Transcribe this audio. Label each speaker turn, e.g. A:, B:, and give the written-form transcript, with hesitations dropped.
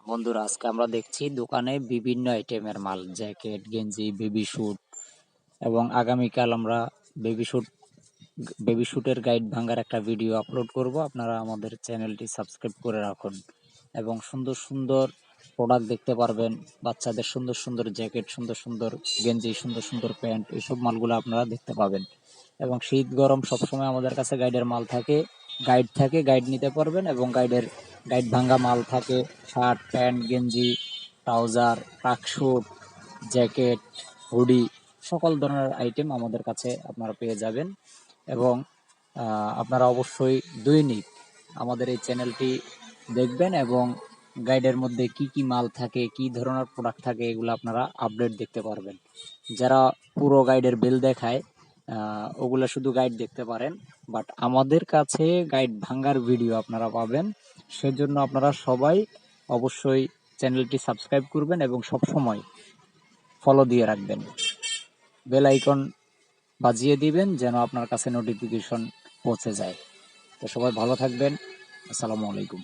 A: বন্ধুরা, আজকে আমরা দেখছি দোকানে বিভিন্ন আইটেমের মাল, জ্যাকেট, গেঞ্জি, বেবি স্যুট। এবং আগামীকাল আমরা বেবি স্যুট বেবি স্যুটের গাইড ভাঙার একটা ভিডিও আপলোড করব। আপনারা আমাদের চ্যানেলটি সাবস্ক্রাইব করে রাখুন এবং সুন্দর সুন্দর প্রোডাক্ট দেখতে পারবেন। বাচ্চাদের সুন্দর সুন্দর জ্যাকেট, সুন্দর সুন্দর গেঞ্জি, সুন্দর সুন্দর প্যান্ট, এইসব মালগুলো আপনারা দেখতে পাবেন। এবং শীত গরম সবসময় আমাদের কাছে গাইডের মাল থাকে, গাইড নিতে পারবেন। এবং গাইড ভাঙ্গা মাল থাকে, শার্ট, প্যান্ট, গেঞ্জি, ট্রাউজার, ট্রাকস্যুট, জ্যাকেট, হুডি, সকল ধরনের আইটেম আমাদের কাছে আপনারা পেয়ে যাবেন। এবং আপনারা অবশ্যই দৈনিক আমাদের এই চ্যানেলটি দেখবেন এবং গাইডের মধ্যে কি কি মাল থাকে, কি ধরনের প্রোডাক্ট থাকে, এগুলো আপনারা আপডেট দেখতে পারবেন। যারা পুরো গাইডের বিল দেখায়, ওগুলো শুধু গাইড দেখতে পারেন, বাট আমাদের কাছে গাইড ভাঙ্গার ভিডিও আপনারা পাবেন। সেজন্য আপনারা সবাই অবশ্যই চ্যানেলটি সাবস্ক্রাইব করবেন এবং সব সময় ফলো দিয়ে রাখবেন, বেল আইকন বাজিয়ে দিবেন যেন আপনার কাছে নোটিফিকেশন পৌঁছে যায়। তো সবাই ভালো থাকবেন। আসসালামু আলাইকুম।